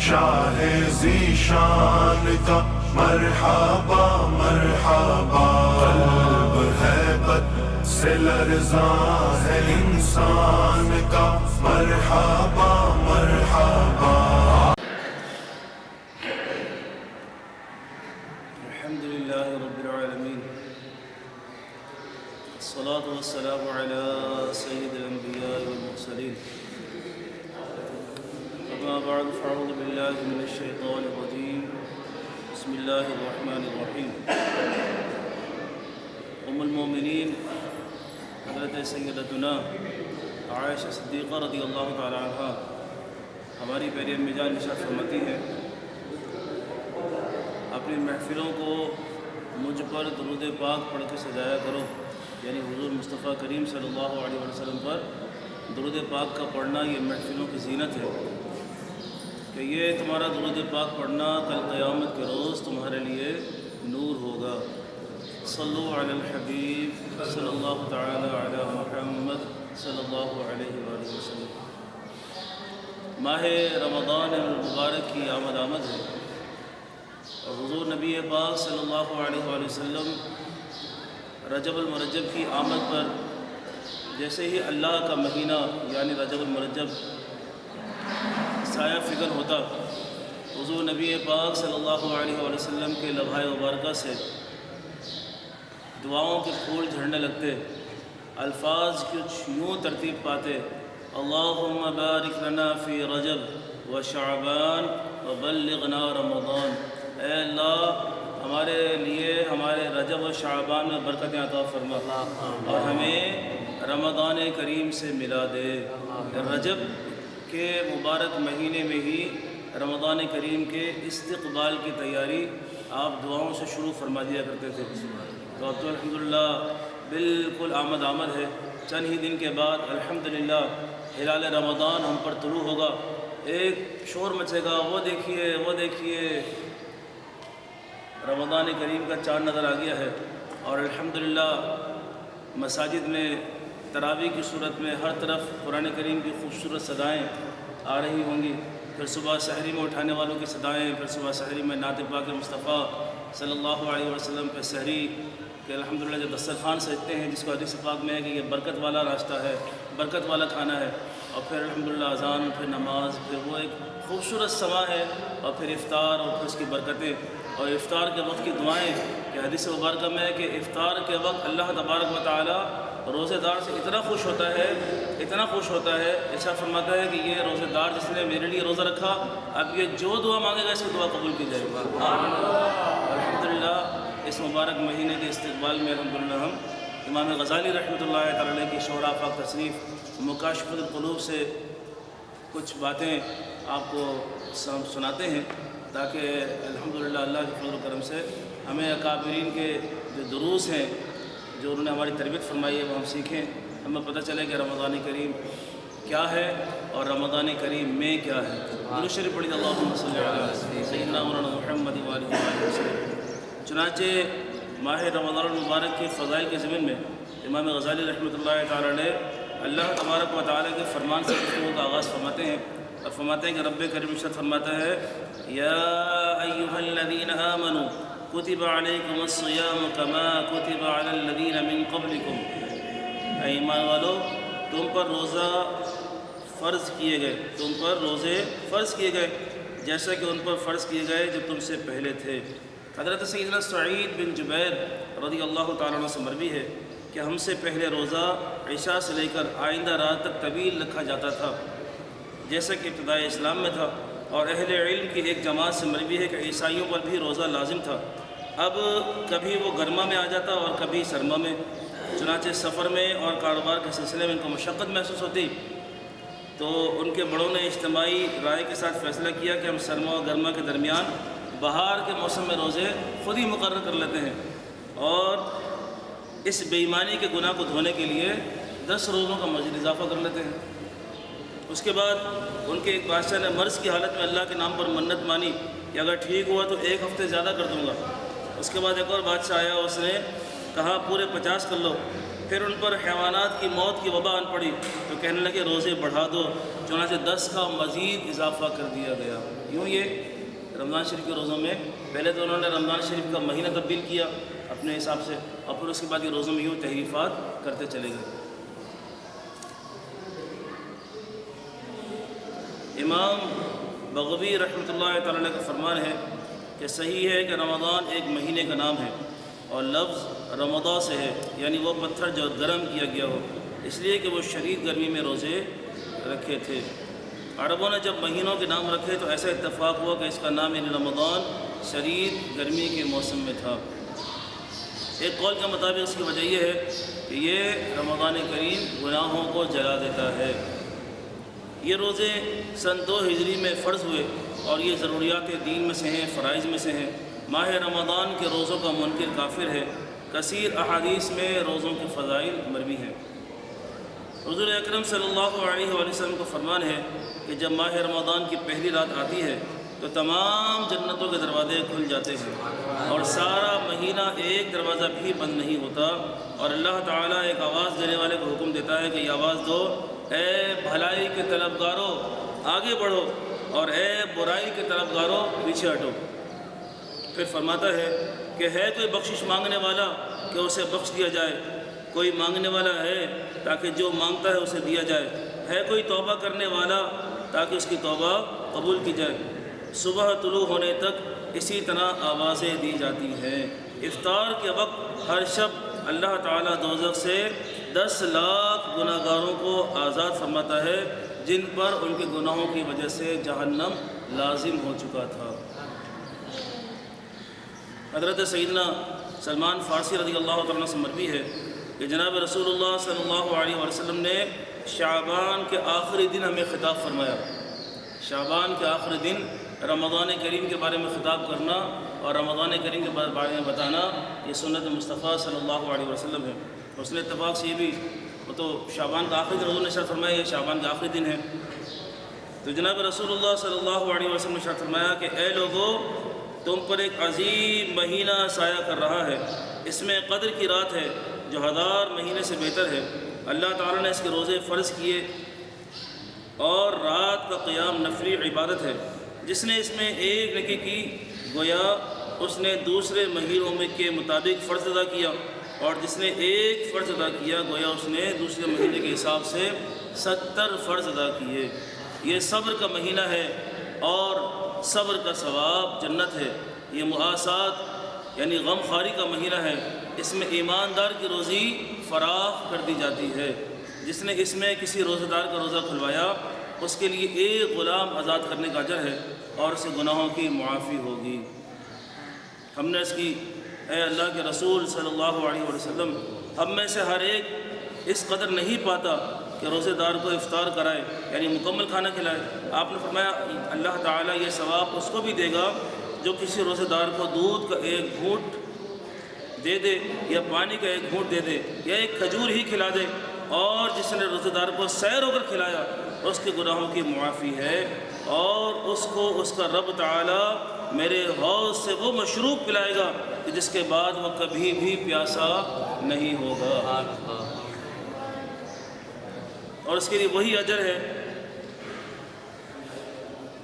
شاہ ذیشان کا مرحبا مرحبا، قلب ہیبت سے لرزاں ہے انسان کا مرحبا مرحبا۔ الحمدللہ رب العالمین، الصلاة والسلام علی سید الانبیاء والمرسلین، اما بعد فاعوذ باللہ من الشیطان الرجیم، بسم اللہ الرحمن الرحیم۔ ام المومنین حضرت سیدتنا عائشہ صدیقہ رضی اللہ تعالی عنہ ہماری پیاری امی جان ارشاد فرماتی ہیں، اپنی محفلوں کو مجھ پر درود پاک پڑھ کے سجایا کرو، یعنی حضور مصطفیٰ کریم صلی اللہ علیہ وسلم پر درود پاک کا پڑھنا یہ محفلوں کی زینت ہے، کہ یہ تمہارا درود پاک پڑھنا کل قیامت کے روز تمہارے لیے نور ہوگا۔ صلو علی الحبیب صلی اللہ تعالی علی محمد صلی اللہ علیہ وآلہ وسلم۔ ماہ رمضان المبارک کی آمد ہے، اور حضور نبی پاک صلی اللہ علیہ وآلہ وسلم رجب المرجب کی آمد پر جیسے ہی اللہ کا مہینہ یعنی رجب المرجب سایہ فکر ہوتا، حضور نبی پاک صلی اللہ علیہ وآلہ وسلم کے لبھائے مبارکہ سے دعاؤں کے پھول جھڑنے لگتے، الفاظ کچھ یوں ترتیب پاتے، اللہم بارک لنا فی رجب و شعبان و بلغنا رمضان، اے اللہ ہمارے لیے ہمارے رجب و شعبان میں برکتیں عطا فرما اور ہمیں رمضان کریم سے ملا دے۔ رجب کے مبارک مہینے میں ہی رمضان کریم کے استقبال کی تیاری آپ دعاؤں سے شروع فرما دیا کرتے تھے، تو اب تو الحمدللہ بالکل آمد ہے، چند ہی دن کے بعد الحمدللہ ہلال رمضان ہم پر طلوع ہوگا، ایک شور مچے گا، وہ دیکھیے رمضان کریم کا چاند نظر آ گیا ہے، اور الحمدللہ مساجد میں تراویح کی صورت میں ہر طرف قرآن کریم کی خوبصورت صدائیں آ رہی ہوں گی، پھر صبح سحری میں اٹھانے والوں کی صدائیں، پھر صبح سحری میں نعت پاک مصطفیٰ صلی اللہ علیہ وسلم پہ سحری کہ الحمدللہ جو دسترخوان سجتے ہیں، جس کو حدیث پاک میں ہے کہ یہ برکت والا ناشتہ ہے، برکت والا کھانا ہے، اور پھر الحمدللہ اذان، پھر نماز، پھر وہ ایک خوبصورت سما ہے، اور پھر افطار اور پھر اس کی برکتیں، اور افطار کے وقت کی دعائیں کہ حدیث مبارکہ میں ہے کہ افطار کے وقت اللہ تبارک و تعالی روزے دار سے اتنا خوش ہوتا ہے، ایسا فرماتا ہے کہ یہ روزے دار جس نے میرے لیے روزہ رکھا، اب یہ جو دعا مانگے گا اس کی دعا قبول کی جائے گی۔ الحمدللہ اس مبارک مہینے کے استقبال میں الحمدللہ ہم امام غزالی رحمۃ اللہ تعالی علیہ کی شعراء پاک تصنیف مکاشفۃ القلوب سے کچھ باتیں آپ کو سناتے ہیں، تاکہ الحمدللہ اللہ کے فضل و کرم سے ہمیں اکابرین کے جو دروس ہیں جو انہوں نے ہماری تربیت فرمائی ہے وہ ہم سیکھیں، ہمیں پتہ چلے کہ رمضان کریم کیا ہے اور رمضان کریم میں کیا ہے۔ درود شریف پڑھیے، اللہم صلی علی سیدنا مولانا محمد وآلہ وسلم۔ چنانچہ ماہ رمضان المبارک کی فضائل کے ضمن میں امام غزالی رحمۃ اللہ تعالی علیہ اللہ تبارک و تعالی کے فرمان سے گفتگو کا آغاز فرماتے ہیں، اور فرماتے ہیں کہ رب کریم ارشاد فرماتا ہے، یا ایھا الذین آمنوا کتب علیکم الصیام کما کتب علی الذین من قبلکم، اے ایمان والو تم پر روزے فرض کیے گئے جیسا کہ ان پر فرض کیے گئے جو تم سے پہلے تھے۔ حضرت سیدنا سعید بن جبیر رضی اللہ تعالیٰ عنہ سے مروی ہے کہ ہم سے پہلے روزہ عشاء سے لے کر آئندہ رات تک طویل رکھا جاتا تھا جیسا کہ ابتدائی اسلام میں تھا، اور اہل علم کی ایک جماعت سے مروی ہے کہ عیسائیوں پر بھی روزہ لازم تھا، اب کبھی وہ گرما میں آ جاتا اور کبھی سرما میں، چنانچہ سفر میں اور کاروبار کے سلسلے میں ان کو مشقت محسوس ہوتی، تو ان کے بڑوں نے اجتماعی رائے کے ساتھ فیصلہ کیا کہ ہم سرما اور گرما کے درمیان بہار کے موسم میں روزے خود ہی مقرر کر لیتے ہیں، اور اس بے ایمانی کے گناہ کو دھونے کے لیے 10 روزوں کا مزید اضافہ کر لیتے ہیں۔ اس کے بعد ان کے ایک بادشاہ نے مرض کی حالت میں اللہ کے نام پر منت مانی کہ اگر ٹھیک ہوا تو 1 ہفتے زیادہ کر دوں گا۔ اس کے بعد ایک اور بادشاہ آیا، اس نے کہا پورے 50 کر لو، پھر ان پر حیوانات کی موت کی وبا آن پڑی تو کہنے لگے روزے بڑھا دو، چنانچہ 10 کا مزید اضافہ کر دیا گیا۔ یوں یہ رمضان شریف کے روزوں میں پہلے تو انہوں نے رمضان شریف کا مہینہ تبدیل کیا اپنے حساب سے، اور پھر اس کے بعد یہ روزوں میں یوں تحریفات کرتے چلے گئے۔ امام بغوی رحمۃ اللہ تعالی علیہ کا فرمان ہے کہ صحیح ہے کہ رمضان ایک مہینے کا نام ہے اور لفظ رمضان سے ہے، یعنی وہ پتھر جو گرم کیا گیا ہو، اس لیے کہ وہ شدید گرمی میں روزے رکھے تھے۔ عربوں نے جب مہینوں کے نام رکھے تو ایسا اتفاق ہوا کہ اس کا نام یعنی رمضان شدید گرمی کے موسم میں تھا۔ ایک قول کے مطابق اس کی وجہ یہ ہے کہ یہ رمضان کریم گناہوں کو جلا دیتا ہے۔ یہ روزے سن 2 ہجری میں فرض ہوئے اور یہ ضروریات دین میں سے ہیں، فرائض میں سے ہیں۔ ماہ رمضان کے روزوں کا منکر کافر ہے۔ کثیر احادیث میں روزوں کے فضائل مروی ہیں۔ حضور اکرم صلی اللہ علیہ وآلہ وسلم کا فرمان ہے کہ جب ماہ رمضان کی پہلی رات آتی ہے تو تمام جنتوں کے دروازے کھل جاتے ہیں اور سارا مہینہ ایک دروازہ بھی بند نہیں ہوتا، اور اللہ تعالیٰ ایک آواز دینے والے کو حکم دیتا ہے کہ یہ آواز دو، اے بھلائی کے طلبگاروں آگے بڑھو اور اے برائی کے طلبگاروں پیچھے ہٹو۔ پھر فرماتا ہے کہ ہے کوئی بخشش مانگنے والا کہ اسے بخش دیا جائے، کوئی مانگنے والا ہے تاکہ جو مانگتا ہے اسے دیا جائے، ہے کوئی توبہ کرنے والا تاکہ اس کی توبہ قبول کی جائے۔ صبح طلوع ہونے تک اسی طرح آوازیں دی جاتی ہیں۔ افطار کے وقت ہر شب اللہ تعالیٰ دوزخ سے 10 لاکھ گناہ گاروں کو آزاد فرماتا ہے جن پر ان کے گناہوں کی وجہ سے جہنم لازم ہو چکا تھا۔ حضرت سیدنا سلمان فارسی رضی اللہ تعالیٰ عنہ سے مروی ہے کہ جناب رسول اللہ صلی اللہ علیہ وسلم نے شعبان کے آخری دن ہمیں خطاب فرمایا۔ شعبان کے آخری دن رمضان کریم کے بارے میں خطاب کرنا اور رمضان کریم کے بارے میں بتانا یہ سنت مصطفیٰ صلی اللہ علیہ وسلم ہے۔ اس نے اتفاق سے یہ بھی وہ تو شعبان کا آخری دن حضور نے ارشاد فرمایا، یہ شعبان کا آخری دن ہے۔ تو جناب رسول اللہ صلی اللہ علیہ وسلم نے ارشاد فرمایا کہ اے لوگو، تم پر ایک عظیم مہینہ سایہ کر رہا ہے، اس میں قدر کی رات ہے جو 1000 مہینے سے بہتر ہے۔ اللہ تعالیٰ نے اس کے روزے فرض کیے اور رات کا قیام نفلی عبادت ہے۔ جس نے اس میں ایک نیکی کی گویا اس نے دوسرے مہینوں میں کے مطابق فرض ادا کیا، اور جس نے ایک فرض ادا کیا گویا اس نے دوسرے مہینے کے حساب سے 70 فرض ادا کیے۔ یہ صبر کا مہینہ ہے اور صبر کا ثواب جنت ہے۔ یہ مؤاسات یعنی غم خواری کا مہینہ ہے، اس میں ایماندار کی روزی فراخ کر دی جاتی ہے۔ جس نے اس میں کسی روزہ دار کا روزہ کھلوایا اس کے لیے ایک غلام آزاد کرنے کا اجر ہے اور اسے گناہوں کی معافی ہوگی۔ ہم نے اس کی اے اللہ کے رسول صلی اللہ علیہ وسلم، ہم میں سے ہر ایک اس قدر نہیں پاتا کہ روزے دار کو افطار کرائے یعنی مکمل کھانا کھلائے۔ آپ نے فرمایا اللہ تعالیٰ یہ ثواب اس کو بھی دے گا جو کسی روزے دار کو دودھ کا ایک گھونٹ دے دے یا پانی کا ایک گھونٹ دے دے یا ایک کھجور ہی کھلا دے، اور جس نے روزے دار کو سیر ہو کر کھلایا اس کے گناہوں کی معافی ہے، اور اس کو اس کا رب تعالیٰ میرے حوض سے وہ مشروب پلائے گا کہ جس کے بعد وہ کبھی بھی پیاسا نہیں ہوگا، اور اس کے لیے وہی اجر ہے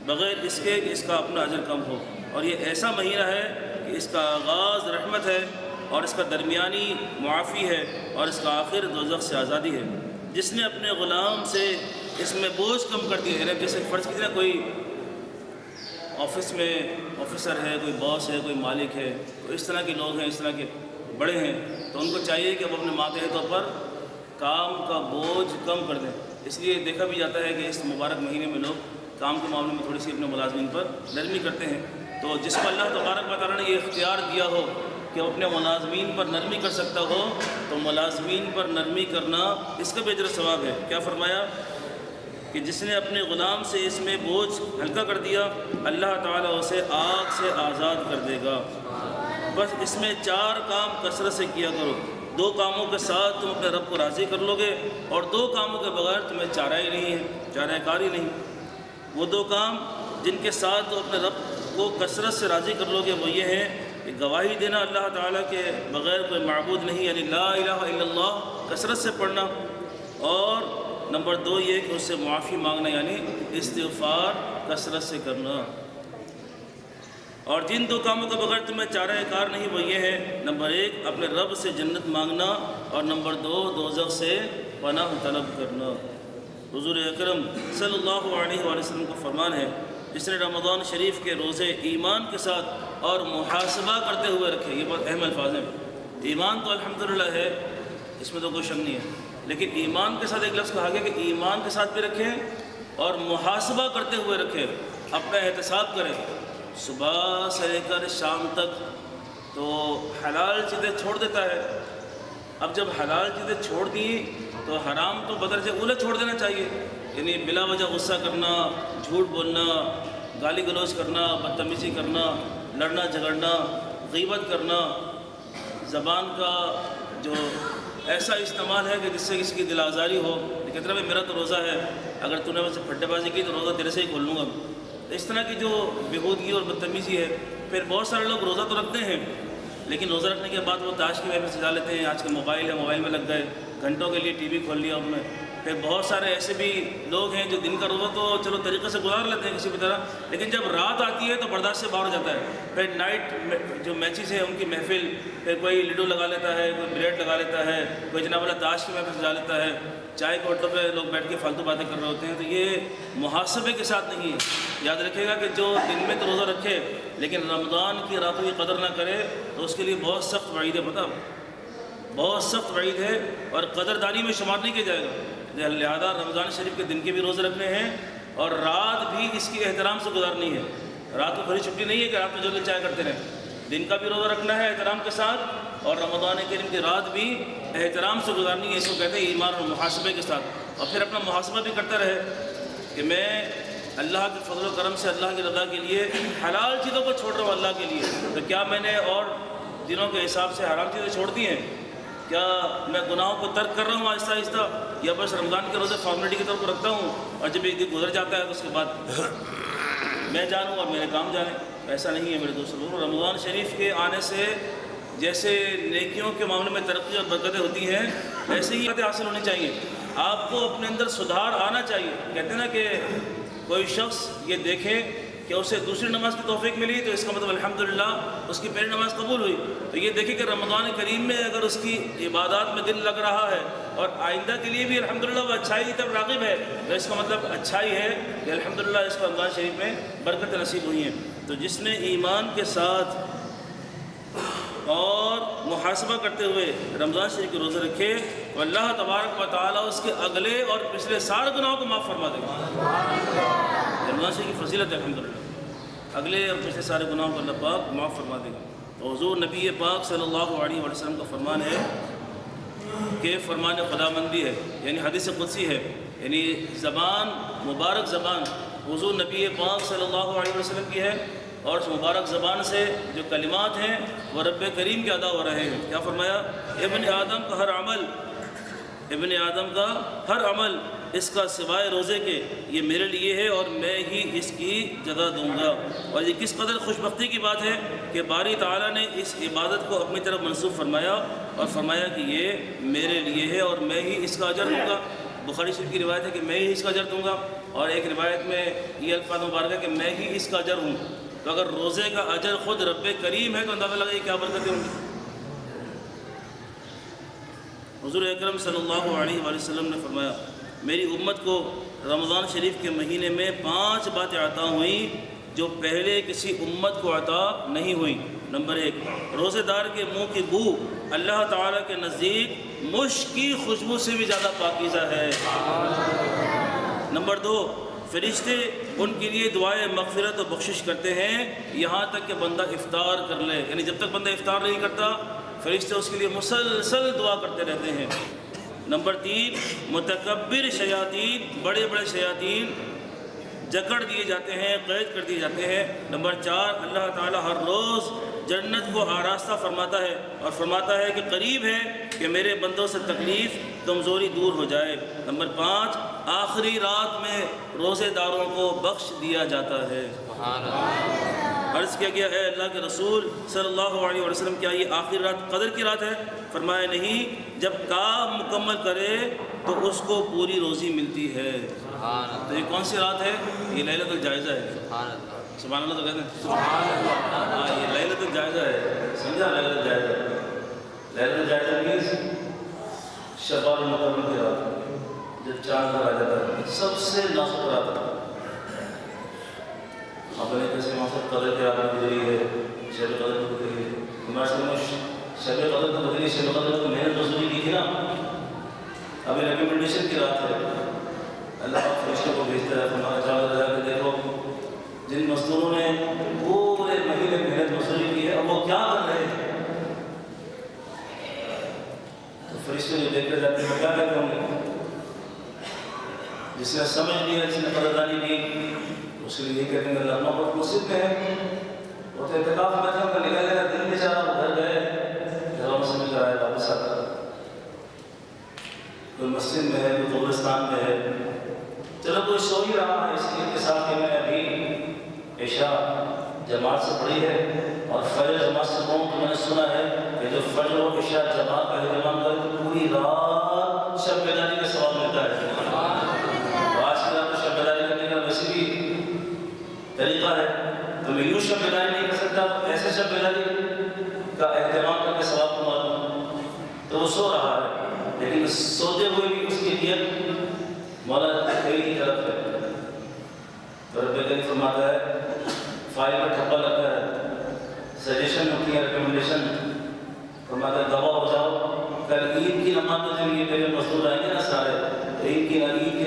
بغیر اس کے کہ اس کا اپنا اجر کم ہو۔ اور یہ ایسا مہینہ ہے کہ اس کا آغاز رحمت ہے اور اس کا درمیانی معافی ہے اور اس کا آخر دوزخ سے آزادی ہے۔ جس نے اپنے غلام سے اس میں بوجھ کم کر دیا ہے، جیسے فرض کیجیے کوئی آفس میں آفیسر ہے، کوئی باس ہے، کوئی مالک ہے، تو اس طرح کے لوگ ہیں، اس طرح کے بڑے ہیں، تو ان کو چاہیے کہ وہ اپنے ماتحتوں پر کام کا بوجھ کم کر دیں۔ اس لیے دیکھا بھی جاتا ہے کہ اس مبارک مہینے میں لوگ کام کے معاملے میں تھوڑی سی اپنے ملازمین پر نرمی کرتے ہیں۔ تو جس کو اللہ تبارک و تعالیٰ نے یہ اختیار دیا ہو کہ وہ اپنے ملازمین پر نرمی کر سکتا ہو تو ملازمین پر نرمی کرنا اس کا بھی اجر و ثواب ہے۔ کیا فرمایا کہ جس نے اپنے غلام سے اس میں بوجھ ہلکا کر دیا اللہ تعالیٰ اسے آگ سے آزاد کر دے گا۔ بس اس میں 4 کام کثرت سے کیا کرو، 2 کاموں کے ساتھ تم اپنے رب کو راضی کر لو گے، اور 2 کاموں کے بغیر تمہیں چارہ ہی نہیں ہے، چارہ کار ہی نہیں۔ وہ 2 کام جن کے ساتھ تم اپنے رب کو کثرت سے راضی کر لو گے وہ یہ ہیں کہ گواہی دینا اللہ تعالیٰ کے بغیر کوئی معبود نہیں، یعنی لا الہ الا اللہ کثرت سے پڑھنا، اور نمبر 2 یہ کہ اس سے معافی مانگنا، یعنی استغفار کثرت سے کرنا۔ اور جن 2 کاموں کے بغیر تمہیں چارہ کار نہیں وہ یہ ہے، نمبر 1 اپنے رب سے جنت مانگنا، اور نمبر 2 دوزخ سے پناہ طلب کرنا۔ حضور اکرم صلی اللہ علیہ وآلہ وسلم کا فرمان ہے، جس نے رمضان شریف کے روزے ایمان کے ساتھ اور محاسبہ کرتے ہوئے رکھے، یہ بہت اہم الفاظ ہیں۔ ایمان تو الحمدللہ ہے، اس میں تو کوئی شک نہیں ہے، لیکن ایمان کے ساتھ ایک لفظ کہا گیا کہ ایمان کے ساتھ بھی رکھیں اور محاسبہ کرتے ہوئے رکھیں، اپنا احتساب کریں صبح سے لے کر شام تک۔ تو حلال چیزیں چھوڑ دیتا ہے، اب جب حلال چیزیں چھوڑ دی تو حرام تو بدرجہ اولا چھوڑ دینا چاہیے، یعنی بلا وجہ غصہ کرنا، جھوٹ بولنا، گالی گلوچ کرنا، بدتمیزی کرنا، لڑنا جھگڑنا، غیبت کرنا، زبان کا جو ایسا استعمال ہے کہ جس سے کسی کی دل آزاری ہو، کہتے ہیں میرا تو روزہ ہے، اگر تو نے مجھ سے پھٹے بازی کی تو روزہ تیرے سے ہی کھول لوں گا۔ اس طرح کی جو بےہودگی اور بدتمیزی ہے۔ پھر بہت سارے لوگ روزہ تو رکھتے ہیں، لیکن روزہ رکھنے کے بعد وہ تاش کی محفل سجا لیتے ہیں، آج کل موبائل ہے، موبائل میں لگ گئے، گھنٹوں کے لیے ٹی وی کھول لیا انہوں نے۔ پھر بہت سارے ایسے بھی لوگ ہیں جو دن کا روزہ تو چلو طریقے سے گزار لیتے ہیں کسی بھی طرح، لیکن جب رات آتی ہے تو برداشت سے باہر ہو جاتا ہے۔ پھر نائٹ جو میچز ہیں ان کی محفل، پھر کوئی لڈو لگا لیتا ہے، کوئی بلیٹ لگا لیتا ہے، کوئی جناب اللہ تاش کی محفل سجا لیتا ہے، چائے کے ہوٹلوں پہ لوگ بیٹھ کے فالتو باتیں کر رہے ہوتے ہیں۔ تو یہ محاسبے کے ساتھ نہیں ہے۔ یاد رکھے گا کہ جو دن میں تو روزہ رکھے لیکن رمضان کی راتوں کی قدر نہ کرے تو اس کے لیے بہت سخت وعید ہے، پتہ بہت سخت وعید ہے، اور قدردانی میں شمار نہیں کیا جائے گا۔ لہذا رمضان شریف کے دن کے بھی روزے رکھنے ہیں اور رات بھی اس کی احترام سے گزارنی ہے۔ رات کو بھری چھٹی نہیں ہے کہ رات میں جو چائے کرتے رہیں، دن کا بھی روزہ رکھنا ہے احترام کے ساتھ، اور رمضان کریم کی رات بھی احترام سے گزارنی ہے۔ اس کو کہتے ہیں ایمان اور محاسبے کے ساتھ، اور پھر اپنا محاسبہ بھی کرتا رہے کہ میں اللہ کے فضل و کرم سے اللہ کی رضا کے لیے حلال چیزوں کو چھوڑ رہا ہوں اللہ کے لیے، تو کیا میں نے اور دنوں کے حساب سے حرام چیزیں چھوڑ دی ہیں؟ کیا میں گناہوں کو ترک کر رہا ہوں آہستہ آہستہ، یا بس رمضان کے روزے فارمیلٹی کی طور پر رکھتا ہوں اور جب ایک دن گزر جاتا ہے تو اس کے بعد میں جانوں اور میرے کام جانیں؟ ایسا نہیں ہے میرے دوستوں۔ رمضان شریف کے آنے سے جیسے نیکیوں کے معاملے میں ترقی اور برکتیں ہوتی ہیں، ایسے ہی باتیں حاصل ہونی چاہیے۔ آپ کو اپنے اندر سدھار آنا چاہیے۔ کہتے ہیں نا کہ کوئی شخص یہ دیکھے کہ اسے دوسری نماز کی توفیق ملی تو اس کا مطلب الحمدللہ اس کی پہلی نماز قبول ہوئی، تو یہ دیکھے کہ رمضان کریم میں اگر اس کی عبادات میں دل لگ رہا ہے اور آئندہ کے لیے بھی الحمدللہ وہ اچھائی کی طرف راغب ہے، تو اس کا مطلب اچھائی ہے کہ الحمدللہ اس کو رمضان شریف میں برکت نصیب ہوئی ہیں۔ تو جس نے ایمان کے ساتھ اور محاسبہ کرتے ہوئے رمضان شریف کے روزے رکھے تو اللہ تبارک و تعالیٰ اس کے اگلے اور پچھلے سارے گناہوں کو معاف فرما دے گا۔ رمضان شریف کی فضیلت ہے الحمدللہ، اگلے اور پچھلے سارے گناہوں کو اللہ پاک معاف فرما دے گا۔ تو حضور نبی پاک صلی اللہ علیہ وسلم کا فرمان ہے کہ فرمان خدا مندی ہے، یعنی حدیث قدسی ہے، یعنی زبان مبارک زبان حضور نبی پاک صلی اللہ علیہ وسلم کی ہے، اور اس مبارک زبان سے جو کلمات ہیں وہ رب کریم کے ادا ہو رہے ہیں۔ کیا فرمایا؟ ابن آدم کا ہر عمل اس کا سوائے روزے کے یہ میرے لیے ہے اور میں ہی اس کی جزا دوں گا۔ اور یہ کس قدر خوش بختی کی بات ہے کہ باری تعالیٰ نے اس عبادت کو اپنی طرف منسوخ فرمایا اور فرمایا کہ یہ میرے لیے ہے اور میں ہی اس کا اجر دوں گا۔ بخاری شریف کی روایت ہے کہ میں ہی اس کا اجر دوں گا، اور ایک روایت میں یہ الفاظ مبارک ہے کہ میں ہی اس کا اجر ہوں۔ تو اگر روزے کا اجر خود رب کریم ہے تو اندازہ لگائیے کیا برکتیں ہوں گی۔ حضور اکرم صلی اللہ علیہ وآلہ وسلم نے فرمایا میری امت کو رمضان شریف کے مہینے میں 5 باتیں عطا ہوئیں جو پہلے کسی امت کو عطا نہیں ہوئیں۔ نمبر 1، روزے دار کے منہ کی بو اللہ تعالیٰ کے نزدیک مشک کی خوشبو سے بھی زیادہ پاکیزہ ہے۔ نمبر 2، فرشتے ان کے لیے دعائے مغفرت و بخشش کرتے ہیں یہاں تک کہ بندہ افطار کر لے، یعنی جب تک بندہ افطار نہیں کرتا فرشتے اس کے لیے مسلسل دعا کرتے رہتے ہیں۔ نمبر 3، متکبر شیاطین، بڑے بڑے شیاطین جکڑ دیے جاتے ہیں، قید کر دیے جاتے ہیں۔ نمبر 4، اللہ تعالیٰ ہر روز جنت کو آراستہ فرماتا ہے اور فرماتا ہے کہ قریب ہے کہ میرے بندوں سے تکلیف کمزوری دور ہو جائے۔ نمبر 5، آخری رات میں روزے داروں کو بخش دیا جاتا ہے۔ سبحان اللہ۔ عرض کیا گیا ہے اللہ کے رسول صلی اللہ علیہ وسلم کیا یہ آخری رات قدر کی رات ہے؟ فرمایا نہیں، جب کام مکمل کرے تو اس کو پوری روزی ملتی ہے۔ تو یہ کون سی رات ہے؟ یہ لیلۃ الجائزہ ہے۔ سبحان اللہ تو کہتے ہیں سبحان اللہ۔ ہاں یہ لیلۃ الجائزہ ہے، سمجھا؟ لیلۃ الجائزہ، لیلۃ الجائزہ مینس شباب المکرم کی رات، جب چاند آ جاتا ہے، سب سے نازک رات ہے۔ اپنے کیسے موسم قدر کی رات گزری ہے، شب قدر گزری ہے، ہمارے سامنے شب قدر تو گزری، شب قدر تو محنت مزدوری کی تھی نا، ابھی ریکمنڈیشن کی رات ہے۔ اللہ پاک فرشتوں کو بھیجتا ہے، ہمارا جاوید رضا کہ دیکھو جن مزدوروں نے پورے مہینے محنت مزدوری کی ہے اب وہ کیا کر رہے ہیں، تو فرشتے جو دیکھ کر جاتے ہیں کیا کہتے ہوں گے؟ جس نے سمجھ لیا، جس نے قدردانی کی، اس کے لیے یہ کہتے ہیں کہ اللہ بہت مصیبت میں ہے، وہ تو اعتکاف میں تھا، ان کا نکلنے کا دل نہیں چاہ رہا، وہ گھر گئے، گھروں میں سمجھ کر آئے، واپس آتا کوئی مسجد میں ہے، کوئی قبرستان میں ہے، چلو کوئی سو ہی رہا ہے، اس لیے کے ساتھ کہ میں نے ابھی عشاء جماعت سے پڑھی ہے اور فجر جماعت سے پڑھوں تو میں نے سنا ہے کہ جو فجر و عشاء جماعت کا اہتمام کرے تو پوری رات شب بیداری کا ثواب ملتا ہے۔ آج کی رات تو شب بیداری کرنے کا ویسے بھی طریقہ ہے، تو میں یوں شب بیداری نہیں کر سکتا، ایسے شب بیداری کا اہتمام کر کے ثواب کو معلوم، تو وہ سو رہا ہے لیکن سوتے ہوئے بھی اس کی نیت مولا تیری کی طرف ہے۔ تو رب کریم فرماتا ہے فائل پر ٹھپا لگتا ہے، سجیشن ہوتی ہے، ریکمنڈیشن، فرماتا ہے دوا ہو جاؤ، کل عید کی نماز میں جب یہ میرے مزدور آئیں گے نا سارے، تو عید کی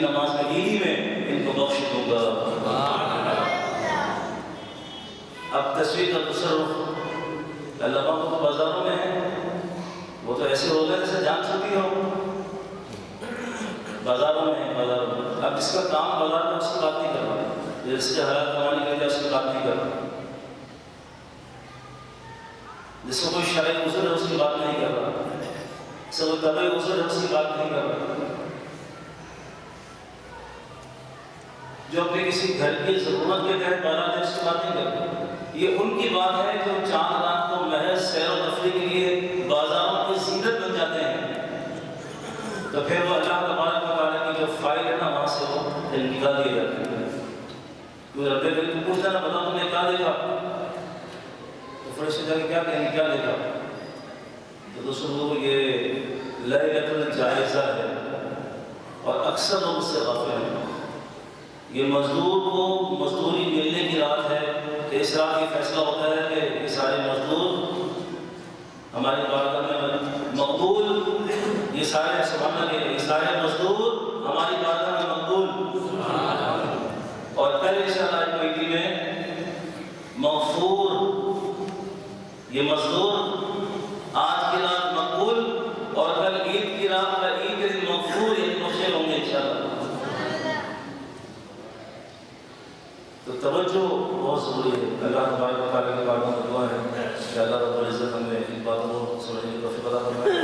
نماز میں عید ہی میں ان کو بخش دوں گا۔ اب تصویر کا تصرف اللہ پاک تو بازاروں میں ہے، وہ تو ایسے ہو گئے جیسے جان چھوٹی ہو، بازاروں میں ہے، بازاروں میں۔ اب جس کا کام بازار میں اس کی بات نہیں کر رہا، جس کے حالات کمانے کے لیے اس کی بات نہیں کر رہا، جس کو کوئی شرعی عذر ہے اس کی بات نہیں کر رہا، جس کو کوئی طبعی عذر ہے اس کی بات نہیں کر رہا، جو اپنے کسی گھر کی ضرورت کے تحت پیدا ہے اس کی بات نہیں کر رہا۔ یہ ان کی بات ہے جو چاند رات کو محض سیر و تفریح کے لیے بازاروں کی زینت بن جاتے ہیں، تو پھر وہ اللہ تبارک و تعالیٰ کی جو فائل ہے نا وہاں سے وہ نکال دیے جاتے ہیں۔ کوئی رب کریم کو پوچھتا نا بتا تم نے کیا دیکھا، تو فرشتے جا کے کیا کہیں گے کیا دیکھا، تو دوسروں کو یہ لیلۃ الجائزہ ہے اور اکثر لوگ اس سے غافل ہیں۔ یہ مزدور کو مزدوری ملنے کی رات ہے کہ اس رات یہ فیصلہ ہوتا ہے کہ یہ سارے مزدور ہماری بارگاہ میں مقبول، یہ سارے سبحان اللہ یہ سارے مزدور ہماری بارگاہ میں مقبول، اور کل انشاءاللہ کوئی میں مغفور، یہ مزدور آج کی رات مقبول اور کل عید کی رات کا عید کے دن مغفور، یہ بخشے ہوں گے انشاءاللہ۔ تو توجہ بہت ضروری ہے۔ اللہ تبارک و تعالیٰ کی بارگاہ میں دعا ہے کہ اللہ رب العزت ہمیں ان باتوں کو سمجھنے کی توفیق عطا فرمائے۔